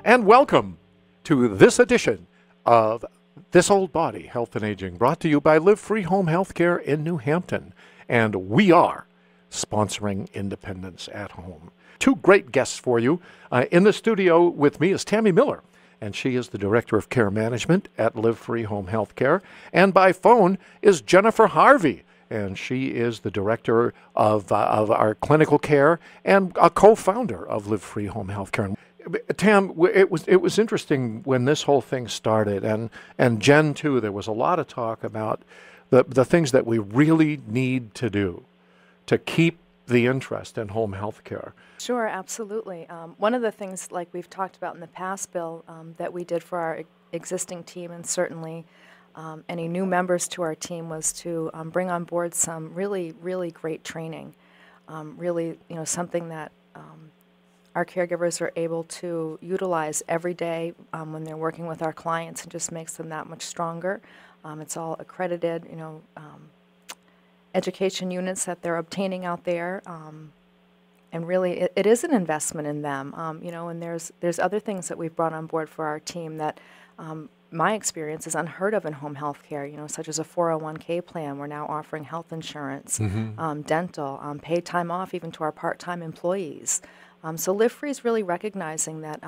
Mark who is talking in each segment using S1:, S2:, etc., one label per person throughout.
S1: and welcome to this edition of This Old Body, Health and Aging, brought to you by Live Free Home Healthcare in New Hampton. And we are sponsoring independence at home. Two great guests for you. In the studio with me is Tammy Miller, and she is the Director of Care Management at Live Free Home Healthcare. And by phone is Jennifer Harvey, and she is the Director of our Clinical Care and a co-founder of Live Free Home Healthcare. Tam, it was interesting when this whole thing started, and Jen too. There was a lot of talk about the things that we really need to do to keep the interest in home health care.
S2: Sure, absolutely. One of the things, like we've talked about in the past, Bill, that we did for our existing team, and certainly any new members to our team, was to bring on board some really, really great training. Really, something that our caregivers are able to utilize every day when they're working with our clients, and just makes them that much stronger. It's all accredited, education units that they're obtaining out there, and really it is an investment in them. And there's other things that we've brought on board for our team that my experience is unheard of in home health care, such as a 401k plan. We're now offering health insurance, dental, paid time off even to our part-time employees. So Live Free is really recognizing that,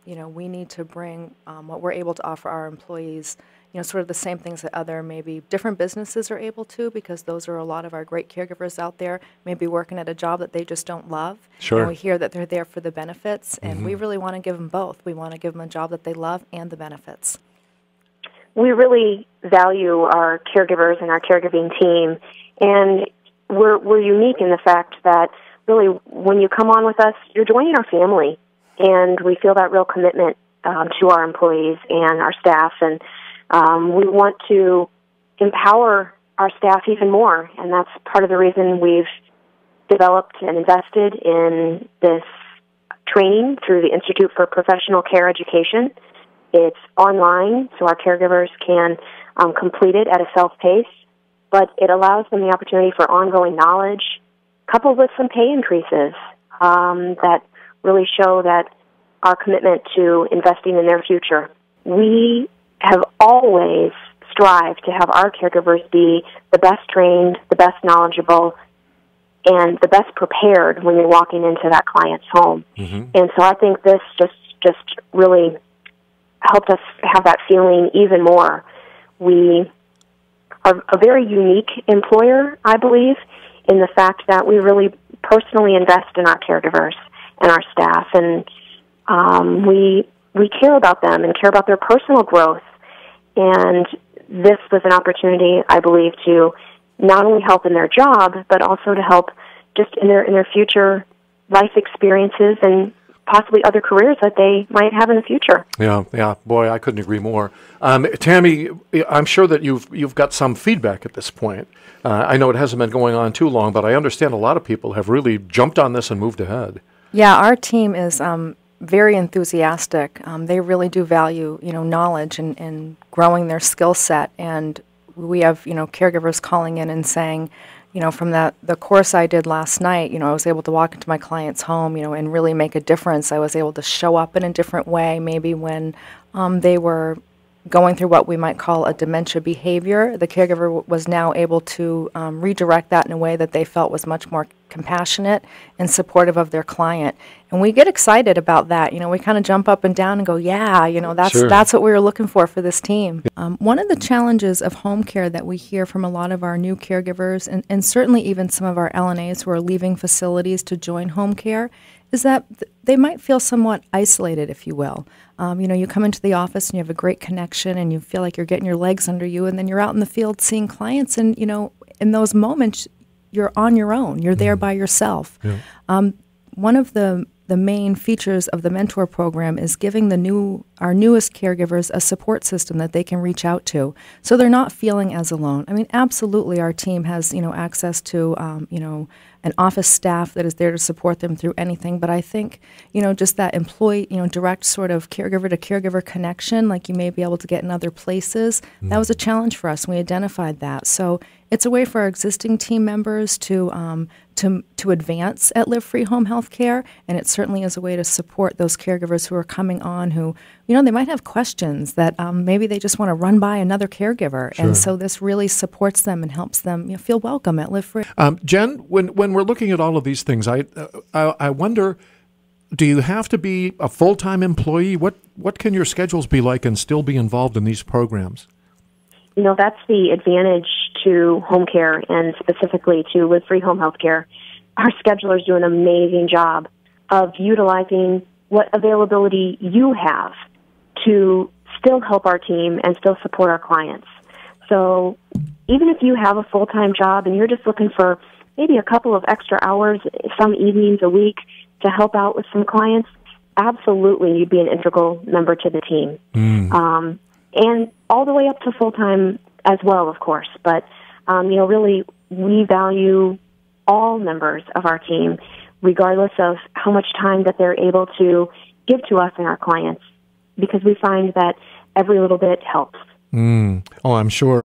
S2: we need to bring what we're able to offer our employees, sort of the same things that other maybe different businesses are able to, because those are a lot of our great caregivers out there, maybe working at a job that they just don't love.
S1: Sure.
S2: And we hear that they're there for the benefits, and we really want to give them both. We want to give them a job that they love and the benefits.
S3: We really value our caregivers and our caregiving team, and we're unique in the fact that really when you come on with us, you're joining our family, and we feel that real commitment to our employees and our staff, and we want to empower our staff even more, and that's part of the reason we've developed and invested in this training through the Institute for Professional Care Education. It's online, so our caregivers can complete it at a self-pace, but it allows them the opportunity for ongoing knowledge, coupled with some pay increases that really show that our commitment to investing in their future. We have always strived to have our caregivers be the best trained, the best knowledgeable, and the best prepared when you're walking into that client's home. And so I think this just really helped us have that feeling even more. We are a very unique employer, I believe, in the fact that we really personally invest in our caregivers and our staff, and we care about them and care about their personal growth. And this was an opportunity, I believe, to not only help in their job, but also to help just in their future life experiences and possibly other careers that they might have in the future.
S1: Yeah, boy, I couldn't agree more. Tammy, I'm sure that you've got some feedback at this point. I know it hasn't been going on too long, but I understand a lot of people have really jumped on this and moved ahead. Yeah,
S2: our team is very enthusiastic. They really do value, knowledge and growing their skill set. And we have, caregivers calling in and saying, from the course I did last night, I was able to walk into my client's home, and really make a difference. I was able to show up in a different way, maybe when they were going through what we might call a dementia behavior. The caregiver was now able to redirect that in a way that they felt was much more compassionate and supportive of their client. And we get excited about that. We kind of jump up and down and go, yeah, that's what we were looking for this team. One of the challenges of home care that we hear from a lot of our new caregivers, and certainly even some of our LNAs who are leaving facilities to join home care, is that they might feel somewhat isolated, if you will. You come into the office and you have a great connection and you feel like you're getting your legs under you, and then you're out in the field seeing clients, and, in those moments, you're on your own. You're there by yourself. Yeah. One of the main features of the mentor program is giving our newest caregivers a support system that they can reach out to, so they're not feeling as alone. I mean, absolutely, our team has access to an office staff that is there to support them through anything. But I think just that employee direct sort of caregiver to caregiver connection, like you may be able to get in other places, that was a challenge for us, and we identified that. So it's a way for our existing team members to to advance at Live Free Home Healthcare, and it certainly is a way to support those caregivers who are coming on who, they might have questions that maybe they just want to run by another caregiver,
S1: Sure.
S2: and so this really supports them and helps them feel welcome at Live Free.
S1: Jen, when we're looking at all of these things, I wonder, do you have to be a full-time employee? What can your schedules be like and still be involved in these programs?
S3: That's the advantage to home care and specifically to Live Free Home Healthcare. Our schedulers do an amazing job of utilizing what availability you have to still help our team and still support our clients. So even if you have a full-time job and you're just looking for maybe a couple of extra hours, some evenings a week to help out with some clients, absolutely you'd be an integral member to the team. And all the way up to full-time as well, of course. But, really, we value all members of our team, regardless of how much time that they're able to give to us and our clients, because we find that every little bit helps.
S1: Oh, I'm sure.